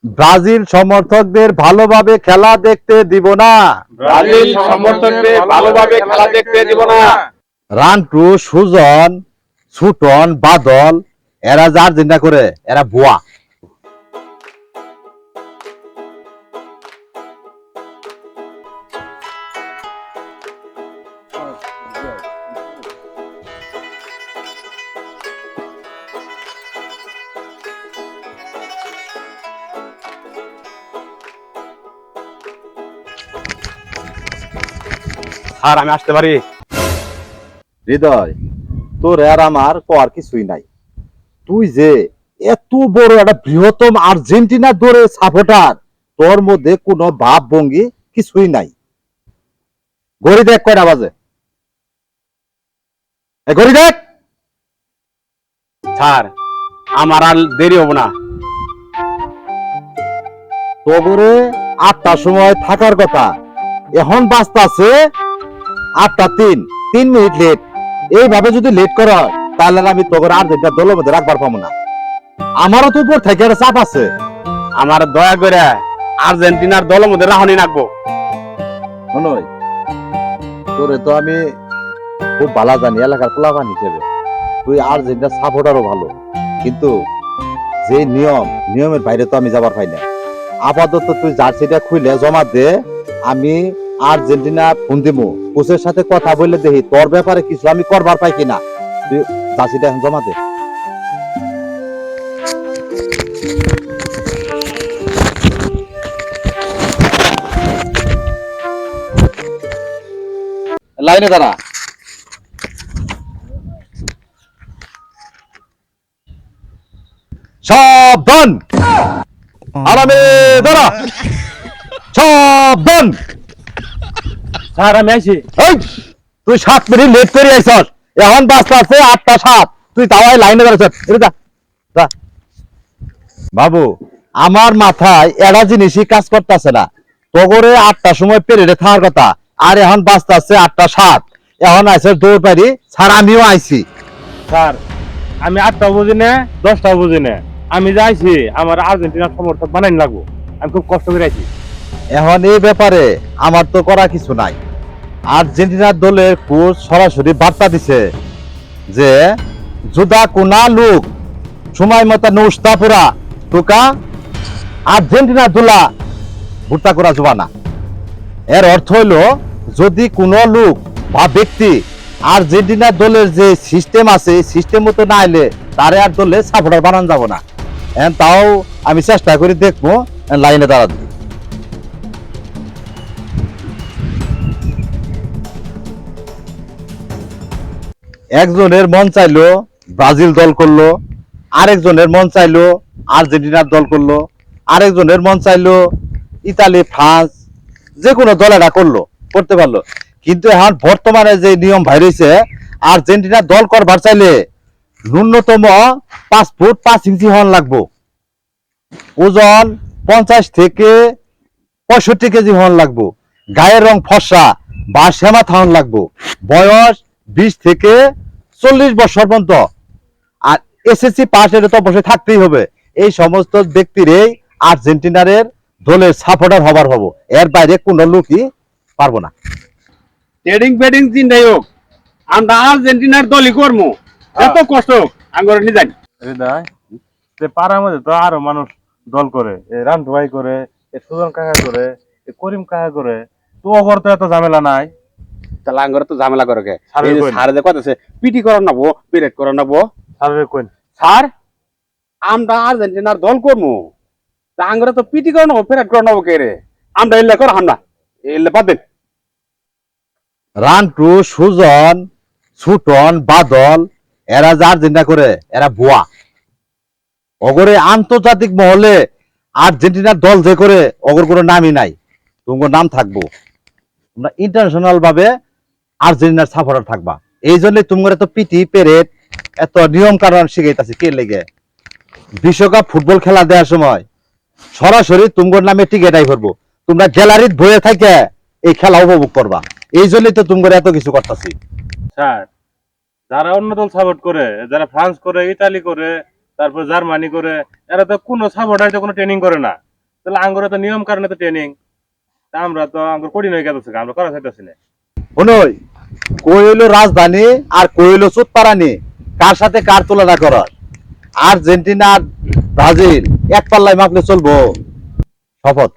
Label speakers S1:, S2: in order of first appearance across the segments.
S1: Brazil সমর্থকদের ভালোভাবে খেলা দেখতে দিব না।
S2: ব্রাজিল সমর্থকদের ভালোভাবে খেলা দেখতে দিব না।
S1: রান্টু, সুজন, ছুটন, বাদল এরা যার চিন্তা করে এরা ভুয়া।
S2: আর আমি আসতে পারি?
S1: হৃদয়, তোর আর আমার কর কিছুই নাই। তুই যে এত বড় একটা বৃহত্তম আর্জেন্টিনা দৌড়ে সাপোর্টার, তোর মধ্যে কোনো ভাব ভঙ্গি কিছুই নাই। ঘড়ি দেখ কয়টা বাজে, ঘড়ি দেখ।
S2: স্যার, আমার আর দেরি হবো না।
S1: তবরে 8টার সময় থাকার কথা, এখন বাজতে আছে 8:03 লেট। এইভাবে যদি লেট কর তাহলে আমি তোর আর্জেন্টিনা দলের মধ্যে রাখবার পাবো না। আমারও তো উপর থেকে একটা চাপ আছে।
S2: আমার দয়া করে আর্জেন্টিনার দলের মধ্যে রাহনি রাখবো।
S1: মনোই, তোরে তো আমি খুব ভালো জানি এলাকার পোলাপান হিসেবে। তুই আর্জেন্টিনা সাপোর্টারও ভালো, কিন্তু যে নিয়মের বাইরে তো আমি যাবার পাই না। আপাতত তুই জার্সিটা খুলে জমা দে, আমি আর্জেন্টিনা ফোন দিব, কোচের সাথে কথা বলে দেখি তোর ব্যাপারে কিছু আমি করবার পাই কিনা। তুই জার্সিটা এখন জমা দে। লাইনে দাঁড়া। সাবধান, আরামে দাঁড়া। সাবধান।
S2: স্যার, আমি আইছি।
S1: এই, তুই 7 মিনিট লেট করে আইছস। এখন বাজতে আছে 8:07। তুই তাওয়াই লাইনে দাঁড়াচ্ছ। বাবু, আমার মাথায় একটা জিনিসই কাজ করতেছে না। তগরে 8টার সময় পেরেডে থাকার কথা, আর এখন বাজতে আছে 8:07। এখন আইছে দৌড় পারি। স্যার, আমিও আইছি।
S2: স্যার, আমি 8টাও বুঝি না, 10টাও বুঝি না। আমি যে আইছি আমার আর্জেন্টিনার সমর্থক বানাইন লাগবো। আমি খুব কষ্ট করে আইছি।
S1: এখন এই ব্যাপারে আমার তো করা কিছু নাই। আর্জেন্টিনার দলের কোচ সরাসরি বার্তা দিছে যে জুদা কোনা লোক সময় মতো নৌস্তা পুরা তোকা আর্জেন্টিনা দোলা ভুট্টা করা যাবা না। এর অর্থ হইলো, যদি কোনো লোক বা ব্যক্তি আর্জেন্টিনা দলের যে সিস্টেম আছে সিস্টেম মতো না আইলে তারে আর দলে সাপোর্টার বানানো যাব না। তাও আমি চেষ্টা করে দেখবো লাইনে দাঁড়াতে। একজনের মন চাইলো ব্রাজিল দল করলো, আরেকজনের মন চাইলো আর্জেন্টিনার দল করলো, আরেকজনের মন চাইলো ইতালি, ফ্রান্স, যে কোনো দল এটা করতে পারলো। কিন্তু এখন বর্তমানে যে নিয়ম বাইরেছে, আর্জেন্টিনার দল করবার চাইলে ন্যূনতম 5 ফুট 5 ইঞ্চি হন লাগবো, ওজন 50 থেকে 65 কেজি হন লাগবো, গায়ের রং ফর্সা বা শ্যামা থাউন লাগবো, বয়স 20 থেকে 40 বছর পর্যন্ত, আর এসএসসি পাস এটা তো অবশ্যই থাকতেই হবে। এই সমস্ত ব্যক্তিরই আর্জেন্টিনারের দলের সাপোর্টার হবার হবো। এর বাইরে কোন লোকই পারবো না।
S2: ট্রেডিং ফেডিং চিন্তাই হোক, আমরা আর্জেন্টিনার দলই করবো। এত কষ্ট আঙ্গরে নিয়ে যাই। হৃদয়, পাড়ার মধ্যে তো আরো মানুষ দল করে, রান্টু ভাই করে, সুজন কাকা করে, করিম কাকা করে, তো ওগর তো এত ঝামেলা নাই।
S3: তাহলে আঙ্গরে তো ঝামেলা করে কে?
S2: স্যারের
S3: এই যে
S2: কইন।
S3: স্যার যে কথা আছে পিটি করার নাবো, পিরেড করার নাবো।
S2: স্যারের কইন।
S3: স্যার, আমরা আর্জেন্টিনার দল করবো, তা আঙ্গরে তো পিটি করার নাবো, পিরেড করার নাবো কে রে? আমরা এলে কর হামনা, এলে বাদ দেন।
S1: রান্টু, সুজন, ছুটন, বাদল এরা যে আর্জেন্টিনা করে এরা ভুয়া। অগরে আন্তর্জাতিক মহলে আর্জেন্টিনার দল যে করে অগর কোনো নামই নাই। তোমার নাম থাকবো, তোমরা ইন্টারন্যাশনাল ভাবে আর্জেন্টিনার সাপোর্টার থাকবা। এই জন্য তোমার এত পিটি পেরেড এত নিয়ম কানুন শিখাইতেছে কে লেগে। বিশ্বকাপ ফুটবল খেলা দেওয়ার সময় সরাসরি তোমার নামে টিকেটাই করবো, তোমরা গ্যালারিত বয়ে থাকে এই খেলা উপভোগ করবা। এই জন্যই তো তোমার এত কিছু করতেছি।
S2: স্যার, যারা অন্য দল সাপোর্ট করে, যারা ফ্রান্স করে, ইতালি করে, তারপর জার্মানি করে, এরা তো কোনো সাপোর্টার তো কোনো ট্রেনিং করে না। তাহলে আঙ্গুরে তো নিয়ম কারণে তো ট্রেনিং, তা আমরা তো আঙ্গুর করি নয় গেছে, আমরা করা চাইতেছি না।
S1: শুনোই, কই হইলো রাজধানী আর কই হইলো চুতপারানি, কার সাথে কার তুলনা করার? আর্জেন্টিনা আর ব্রাজিল এক পাল্লায় মাপলে চলবো? শপথ,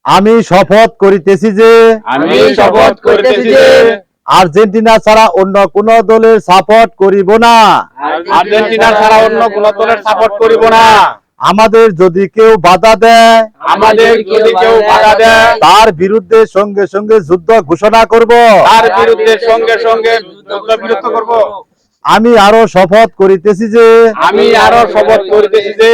S1: আমি শপথ করিতেছি যে
S3: আমি শপথ করিতেছি যে
S1: আর্জেন্টিনা ছাড়া অন্য কোন দলের সাপোর্ট করিব না।
S3: আর্জেন্টিনা ছাড়া অন্য কোন দলের সাপোর্ট করিব না।
S1: আমাদের যদি কেউ বাধা দেয়,
S3: আমাদের যদি কেউ বাধা দেয়,
S1: তার বিরুদ্ধে সঙ্গে সঙ্গে যুদ্ধ ঘোষণা করব।
S3: তার বিরুদ্ধে সঙ্গে সঙ্গে যুদ্ধ বিরত করব।
S1: আমি আরো শপথ করিতেছি যে
S3: আমি আরো শপথ করিতেছি যে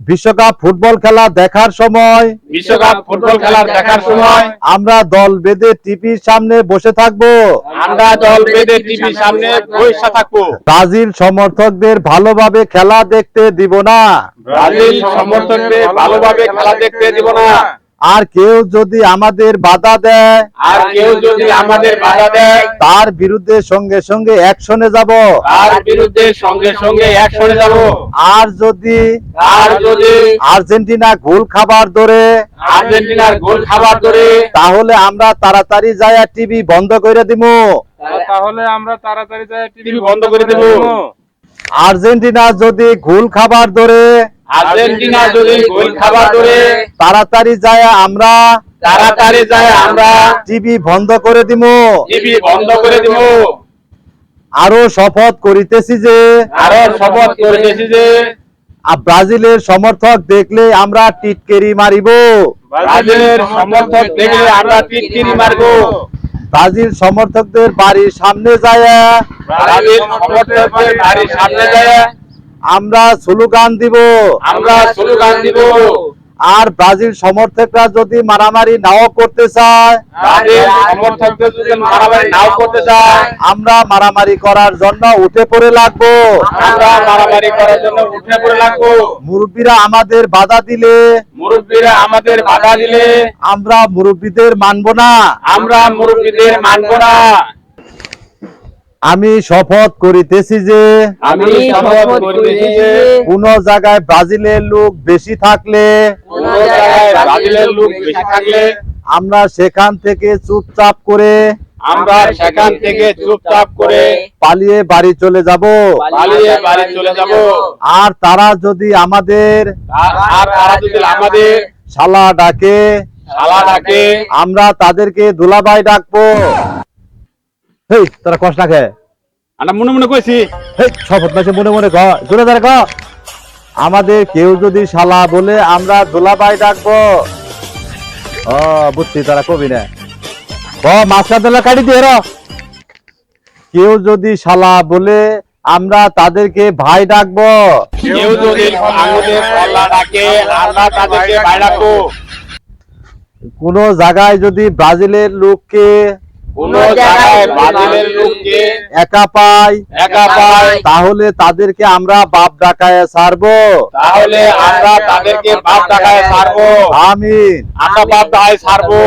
S1: বিশ্বকাপ ফুটবল খেলা দেখার সময়
S3: বিশ্বকাপ ফুটবল খেলার দেখার সময়
S1: আমরা দল বেঁধে টিভির সামনে বসে থাকব।
S3: আমরা দল বেঁধে টিভির সামনে বসে থাকবো।
S1: ব্রাজিল সমর্থকদের ভালোভাবে খেলা দেখতে দিব না।
S3: ব্রাজিল সমর্থকদের ভালোভাবে খেলা দেখতে দিব না।
S1: আর কেউ যদি আমাদের বাধা দেয়,
S3: আর কেউ যদি আমাদের বাধা দেয়,
S1: তার বিরুদ্ধে সঙ্গে সঙ্গে অ্যাকশনে যাব।
S3: তার বিরুদ্ধে সঙ্গে সঙ্গে অ্যাকশনে যাব।
S1: আর যদি আর্জেন্টিনা গোল খাবার ধরে,
S3: আর্জেন্টিনার গোল খাবার ধরে,
S1: তাহলে আমরা তাড়াতাড়ি যায়া টিভি বন্ধ করে দিব।
S2: তাহলে আমরা তাড়াতাড়ি যাই
S3: টিভি বন্ধ করে দেব।
S1: আর্জেন্টিনা যদি গোল খাবার ধরে,
S3: আর্জেন্টিনা যদি গোল খাবার ধরে,
S1: তাড়াতাড়ি যায়া আমরা টিভি বন্ধ করে দিব।
S3: টিভি বন্ধ করে দিব।
S1: আরো শপথ করিতেছি যে
S3: আরো শপথ করিতেছি যে
S1: ব্রাজিলের সমর্থক দেখলে আমরা টিটকেরি মারিব।
S3: ব্রাজিলের সমর্থক দেখলে আমরা টিটকিরি মারবো।
S1: ব্রাজিল সমর্থকদের বাড়ির সামনে যায়
S3: ব্রাজিল সমর্থকদের বাড়ির সামনে যায়
S1: আমরা স্লোগান দিব। আর ব্রাজিল সমর্থকরা যদি মারামারি নাও করতে চায়,
S3: ব্রাজিল সমর্থকদের যদি মারামারি নাও করতে চায়,
S1: আমরা মারামারি করার জন্য উঠে পড়ে লাগবো। মুরব্বীরা আমাদের বাধা দিলে আমরা মুরব্বীদের মানব না। আমি শপথ করিতেছি যে কোন জায়গায় ব্রাজিলের লোক বেশি থাকলে আমরা সেখান থেকে চুপচাপ করে পালিয়ে বাড়ি চলে যাব। আর তারা যদি আমাদের শালা ডাকে, আমরা তাদেরকে দুলাভাই ডাকবো। হেই, তারা কষ্ট রাখে
S3: মনে মনে কইছি।
S1: শপথ মাসে মনে মনে জোরে ধরে আমাদের কেউ যদি শালা বলে আমরা দুলাভাই ডাকবো। ও বুঝছি, তারা কবি না মাঝখানে কাটি দিয়ে কেউ যদি শালা বলে আমরা তাদেরকে ভাই ডাকবো।
S3: কেউ যদি আমাদের শালা ডাকে, আমরা তাদেরকে ভাই ডাকবো।
S1: কোন জায়গায় যদি ব্রাজিলের লোককে একা পাই, তাহলে তাদেরকে আমরা বাপ ডাকায় ছাড়বো।
S3: আমিন।
S1: আমরা বাপ ডাকায় ছাড়বো।